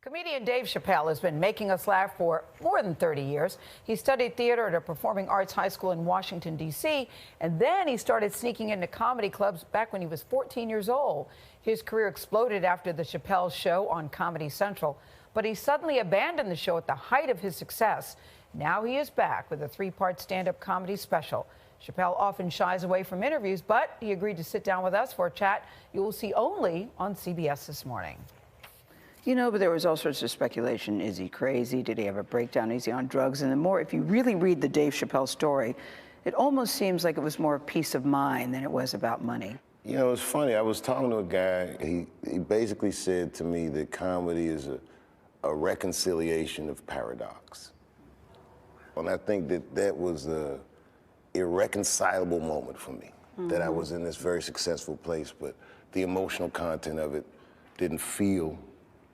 Comedian Dave Chappelle has been making us laugh for more than 30 years. He studied theater at a performing arts high school in Washington, D.C., and then he started sneaking into comedy clubs back when he was 14 years old. His career exploded after the Chappelle Show on Comedy Central, but he suddenly abandoned the show at the height of his success. Now he is back with a three-part stand-up comedy special. Chappelle often shies away from interviews, but he agreed to sit down with us for a chat you will see only on CBS this morning. You know, but there was all sorts of speculation. Is he crazy? Did he have a breakdown? Is he on drugs? And the more, if you really read the Dave Chappelle story, it almost seems like it was more peace of mind than it was about money. You know, it's funny. I was talking to a guy. He basically said to me that comedy is a reconciliation of paradox. And I think that was a irreconcilable moment for me, that I was in this very successful place, but the emotional content of it didn't feel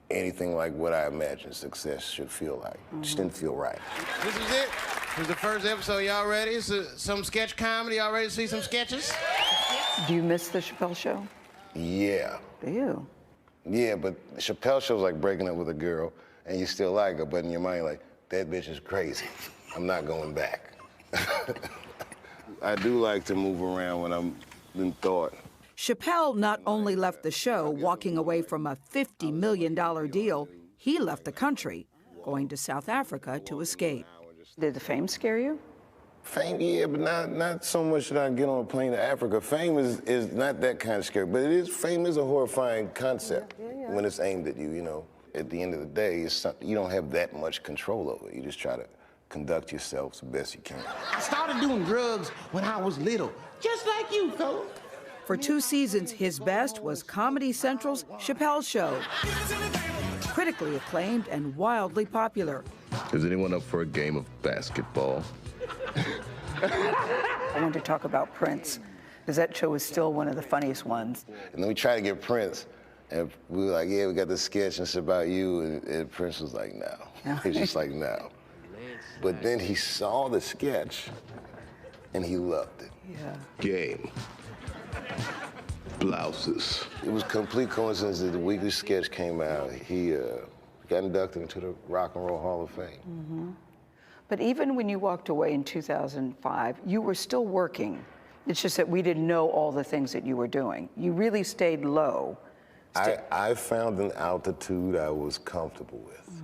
anything like what I imagined success should feel like. Just didn't feel right. This is it. This is the first episode. Y'all ready? It's some sketch comedy. Y'all ready to see some sketches? Do you miss the Chappelle Show? Yeah. Do you? Yeah, but the Chappelle Show's like breaking up with a girl, and you still like her, but in your mind, like, that bitch is crazy. I'm not going back. I do like to move around when I'm in thought. Chappelle not only left the show walking away from a $50 million deal, he left the country, going to South Africa to escape. Did the fame scare you? Fame, yeah, but not so much that I get on a plane to Africa. Fame is not that kind of scary, but fame is a horrifying concept when it's aimed at you, you know. At the end of the day, it's something, you don't have that much control over it. You just try to conduct yourself the best you can. I started doing drugs when I was little, just like you, fella. For 2 seasons, his best was Comedy Central's Chappelle Show. Critically acclaimed and wildly popular. Is anyone up for a game of basketball? I want to talk about Prince, because that show is still one of the funniest ones. And then we tried to get Prince, and we were like, yeah, we got this sketch, and it's about you, and Prince was like, no. He was just like, no. But then he saw the sketch, and he loved it. Yeah. Game. Blouses. It was complete coincidence that the weekly sketch came out. He got inducted into the Rock and Roll Hall of Fame. But even when you walked away in 2005, you were still working. It's just that we didn't know all the things that you were doing. You really stayed low. I found an altitude I was comfortable with.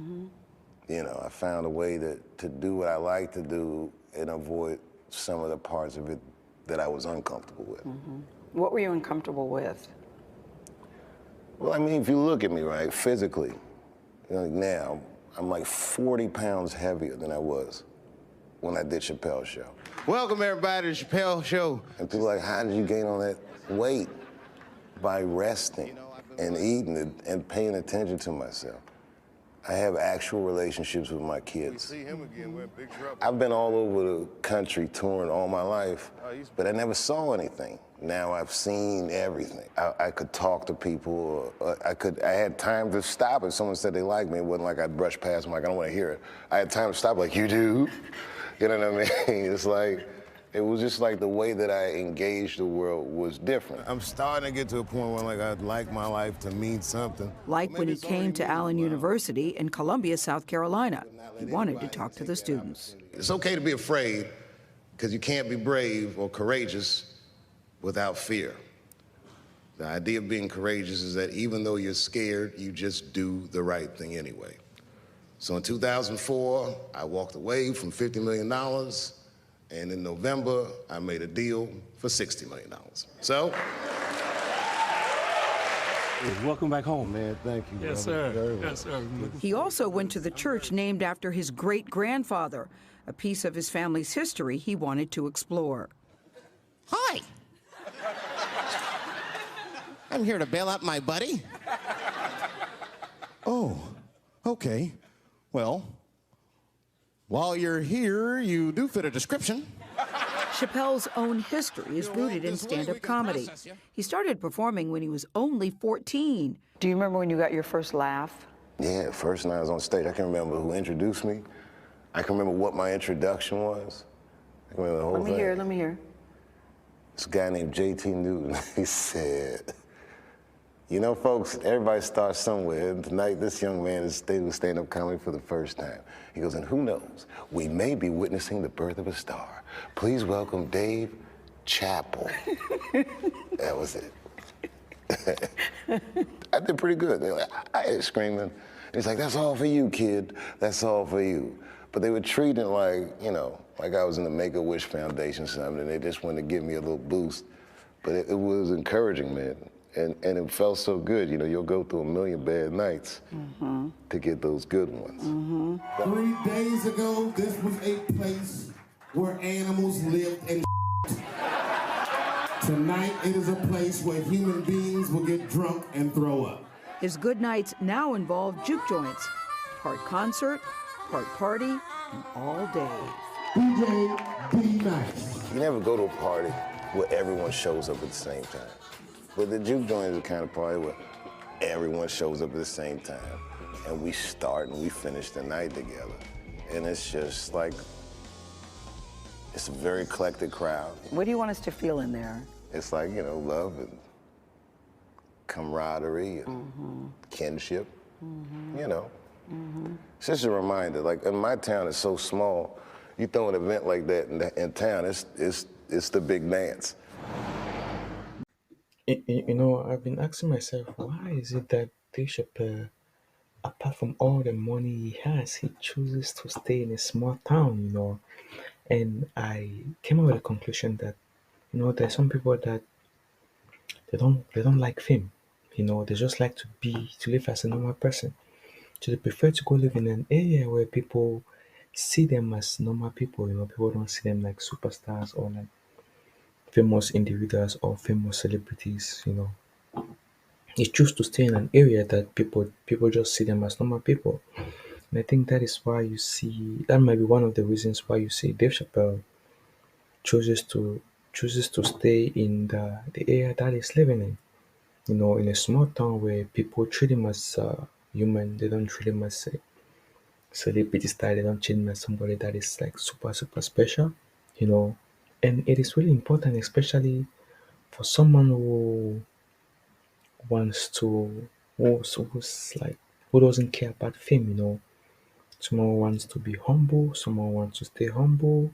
You know, I found a way to do what I like to do and avoid some of the parts of it that I was uncomfortable with. What were you uncomfortable with? Well, I mean, if you look at me, right, physically, you know, now, I'm like 40 pounds heavier than I was when I did Chappelle Show. Welcome, everybody, to the Chappelle Show. And people are like, how did you gain all that weight? By resting and eating and paying attention to myself. I have actual relationships with my kids. I've been all over the country touring all my life, but I never saw anything. Now I've seen everything. I could talk to people. I had time to stop if someone said they liked me. It wasn't like I'd brush past them like, I don't want to hear it. I had time to stop like, you do? You know what I mean? It's like, it was just like the way that I engaged the world was different. I'm starting to get to a point where like I'd like my life to mean something. Like when he came to Allen University in Columbia, South Carolina. He wanted to talk to the students. It's okay to be afraid, because you can't be brave or courageous without fear. The idea of being courageous is that even though you're scared, you just do the right thing anyway. So in 2004, I walked away from $50 million. And in November, I made a deal for $60 million. So. Welcome back home. Man, thank you. Yes, brother. sir. Yes, sir. He also went to the church named after his great-grandfather, a piece of his family's history he wanted to explore. Hi. I'm here to bail out my buddy. Oh, okay. Well, while you're here, you do fit a description. Chappelle's own history is rooted in stand-up comedy. He started performing when he was only 14. Do you remember when you got your first laugh? Yeah, first night I was on stage, I can remember who introduced me. I can remember what my introduction was. I can remember the whole thing. Let me hear. This guy named JT Newton, he said, You know, folks, everybody starts somewhere. And tonight, this young man is doing stand-up comedy for the first time. He goes, and who knows, we may be witnessing the birth of a star. Please welcome Dave Chappelle. That was it. I did pretty good. They were like, I ain't screaming. He's like, that's all for you, kid. That's all for you. But they were treating it like, you know, like I was in the Make-A-Wish Foundation or something, and they just wanted to give me a little boost. But it was encouraging, man. And it felt so good. You know, you'll go through a million bad nights to get those good ones. 3 days ago, this was a place where animals lived and Tonight, it is a place where human beings will get drunk and throw up. His good nights now involve juke joints, part concert, part party, and all day. DJ B Nice. You never go to a party where everyone shows up at the same time. But the juke joint is the kind of party where everyone shows up at the same time. And we start and we finish the night together. And it's just like, it's a very eclectic crowd. What do you want us to feel in there? It's like, you know, love and camaraderie and kinship, you know. It's just a reminder, like in my town, it's so small, you throw an event like that in town, it's the big dance. You know, I've been asking myself, why is it that Dave Chappelle, apart from all the money he has, he chooses to stay in a small town, you know? And I came up with a conclusion that, you know, there's some people that they don't like fame, you know, they just like to live as a normal person. So they prefer to go live in an area where people see them as normal people, you know, people don't see them like superstars or like famous individuals or famous celebrities, you know. They choose to stay in an area that people just see them as normal people. And I think that is why you see, that might be one of the reasons why you see Dave Chappelle chooses to stay in the area that he's living in. You know, in a small town where people treat him as human, they don't treat him as a celebrity style, they don't treat him as somebody that is like super, super special, you know. And it is really important, especially for someone who wants to, who's like, who doesn't care about fame, you know. Someone wants to be humble, someone wants to stay humble,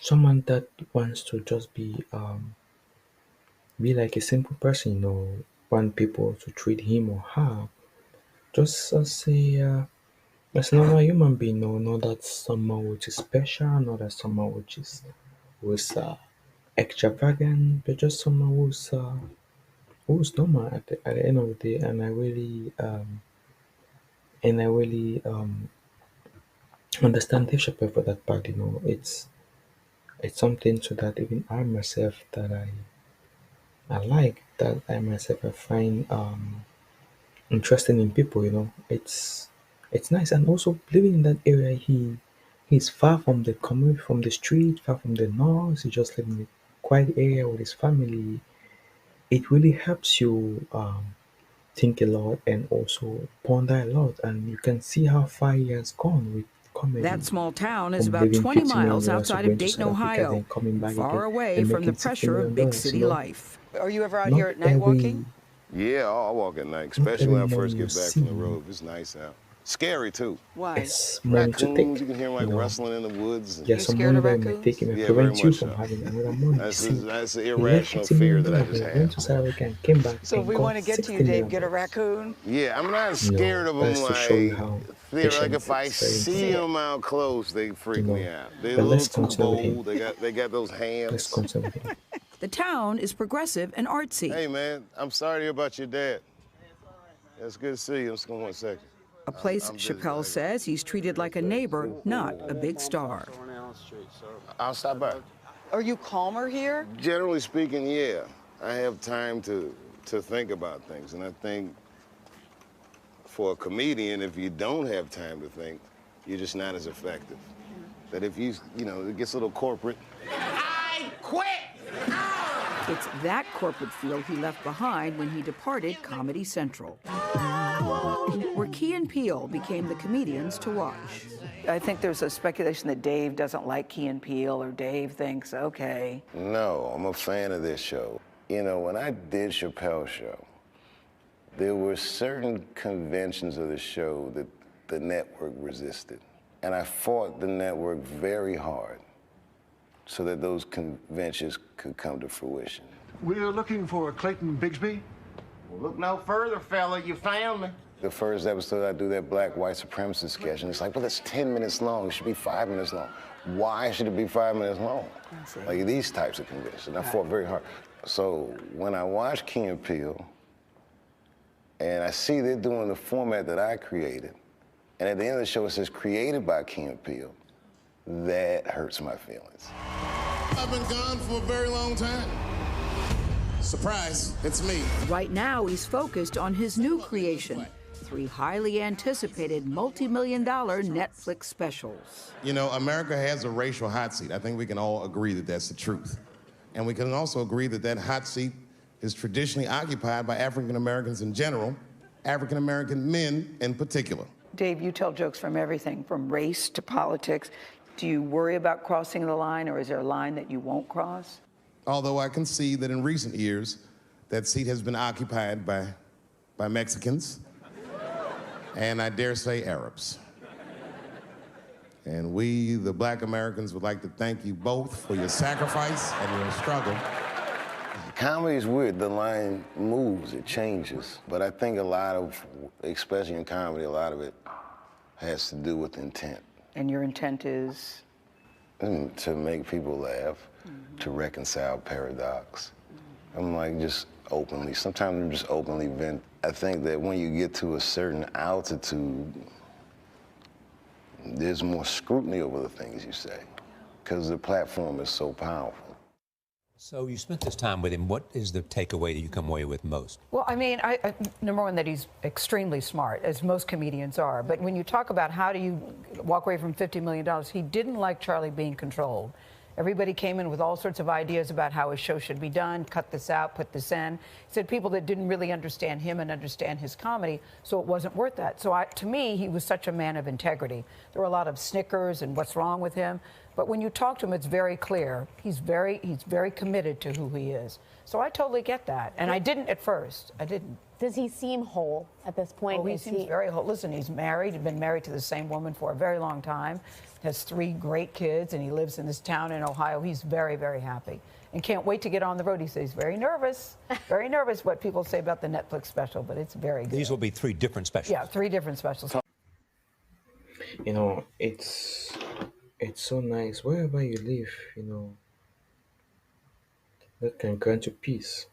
someone that wants to just be like a simple person, you know, want people to treat him or her just as a normal human being, no, not that someone which is special, not that someone who's extravagant, but just someone who's normal at the end of the day. And I really understand Dave Chappelle for that part, you know. It's something to that even I myself that I like, that I myself I find interesting in people, you know. It's nice, and also living in that area, he's far from the community, from the street, far from the noise. He just live in a quiet area with his family. It really helps you think a lot and also ponder a lot, and you can see how far he has gone with comedy. That small town is From about living 20 $50 million miles to outside going of to Dayton, South Africa, Ohio, then coming back far again away and from the making $60 pressure of million, big you city know. life. Are you ever out Not here at night every- walking? Yeah, I'll walk at night, especially when I every first morning get you back from the see- road. It's nice out. Scary too. Why? It's money to Raccoons, take. you can hear them like you know. rustling in the woods. There are You some scared money of that might raccoons? take, it might Yeah, very prevent you much from so. having another money. That's See, an he left irrational $50 fear million that I just went have. to South Africa and came back So if and we got want to get to you, $60 Dave, million. get a raccoon? Yeah, I'm not scared of that's them to show you like, how like if I patient it's very see important. them out close, they freak You know, me out. They're a but little let's too continue with him. bold. They got those Let's hands. continue with him. The town is progressive and artsy. Hey man, I'm sorry to hear about your dad. It's good to see you. Just give me 1 second. A place Chappelle says he's treated like a neighbor, not a big star. I'll stop by. Are you calmer here? Generally speaking, yeah. I have time to think about things, and I think for a comedian, if you don't have time to think, you're just not as effective. That if you know, it gets a little corporate. I quit! It's that corporate feel he left behind when he departed Comedy Central, where Key and Peele became the comedians to watch. I think there's a speculation that Dave doesn't like Key and Peele, or Dave thinks, okay. No, I'm a fan of this show. You know, when I did Chappelle's show, There were certain conventions of the show that the network resisted. And I fought the network very hard so that those conventions could come to fruition. We're looking for Clayton Bigsby. Well, look no further, fella. You found me. The first episode, I do that black white supremacist sketch, and it's like, well, it's 10 minutes long. It should be 5 minutes long. Why should it be 5 minutes long? Like these types of conventions. I fought very hard. So when I watch Key and Peele, and I see they're doing the format that I created, and at the end of the show it says created by Key and Peele, that hurts my feelings. I've been gone for a very long time. Surprise, it's me. Right now, he's focused on his new creation, 3 highly anticipated multi-million-dollar Netflix specials. You know, America has a racial hot seat. I think we can all agree that that's the truth. And we can also agree that that hot seat is traditionally occupied by African Americans in general, African American men in particular. Dave, you tell jokes from everything, from race to politics. Do you worry about crossing the line, or is there a line that you won't cross? Although I can see that in recent years, that seat has been occupied by Mexicans, and I dare say Arabs. And we, the Black Americans, would like to thank you both for your sacrifice and your struggle. Comedy is weird. The line moves, it changes. But I think a lot of, especially in comedy, a lot of it has to do with intent. And your intent is? To make people laugh, to reconcile paradox. I'm like just openly, sometimes I'm just openly vent. I think that when you get to a certain altitude, there's more scrutiny over the things you say, because the platform is so powerful. So you spent this time with him. What is the takeaway that you come away with most? Well, I mean, number one, that he's extremely smart, as most comedians are. But when you talk about how do you walk away from $50 million, he didn't like Charlie being controlled. Everybody came in with all sorts of ideas about how his show should be done, cut this out, put this in. He said people that didn't really understand him and understand his comedy, so it wasn't worth that. So to me, he was such a man of integrity. There were a lot of snickers and what's wrong with him. But when you talk to him, it's very clear. He's very committed to who he is. So I totally get that. And I didn't at first. I didn't. Does he seem whole at this point? Oh, he seems very whole. Listen, he's married. He's been married to the same woman for a very long time. Has 3 great kids, and he lives in this town in Ohio. He's very, very happy and can't wait to get on the road. He says he's very nervous what people say about the Netflix special, but it's very good. These will be 3 different specials. Yeah, 3 different specials. You know, it's so nice wherever you live, you know, that can grant you peace.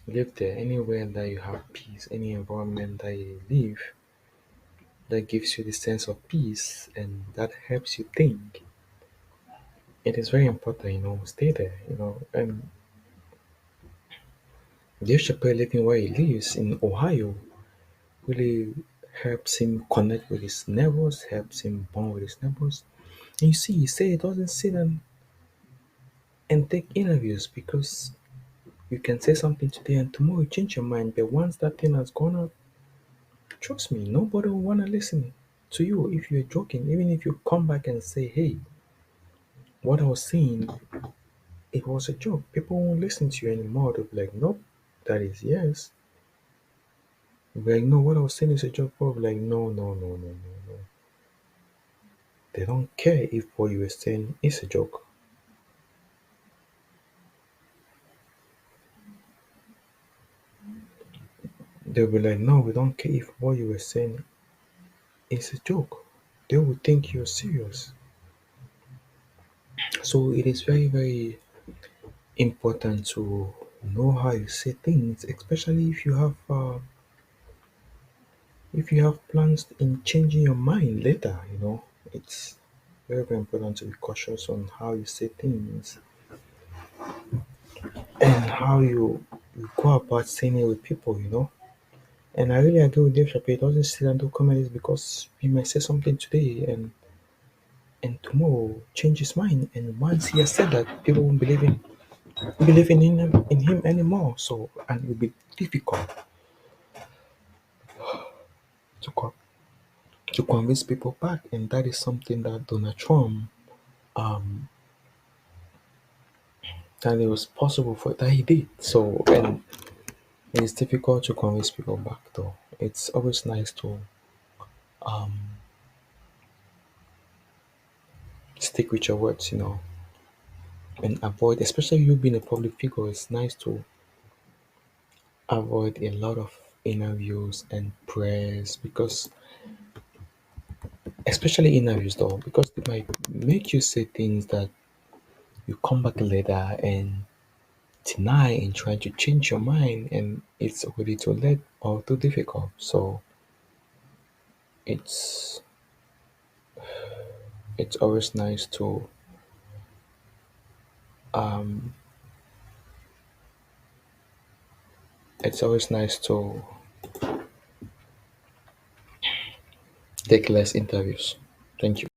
Live there, anywhere that you have peace, any environment that you live, that gives you the sense of peace and that helps you think. It is very important, you know, stay there, you know. And Dave Chappelle living where he lives in Ohio really helps him connect with his neighbors, helps him bond with his neighbors. And you see, he say he doesn't sit and take interviews because you can say something today and tomorrow you change your mind. But once that thing has gone out, trust me, nobody will want to listen to you if you're joking. Even if you come back and say, hey, what I was saying, it was a joke. People won't listen to you anymore. They'll be like, nope, that is yes. They'll be like, no, what I was saying is a joke. People will be like, no. They don't care if what you were saying is a joke. They'll be like, no, we don't care if what you were saying is a joke. They will think you're serious. So it is very, very important to know how you say things, especially if you have plans in changing your mind later. You know, it's very, very important to be cautious on how you say things and how you go about saying it with people. You know. And I really agree with Dave Chappelle. He doesn't sit and do comedies because he might say something today and tomorrow change his mind. And once he has said that, people won't believe in him anymore. So, and it will be difficult to convince people back. And that is something that Donald Trump that it was possible for that he did. So, and It's difficult to convince people back though. It's always nice to um, stick with your words, and avoid, especially you being a public figure, it's nice to avoid a lot of interviews and prayers because, especially interviews though, because they might make you say things that you come back later and deny and try to change your mind, and it's already too late or too difficult. So it's it's always nice to um, it's always nice to take less interviews. Thank you.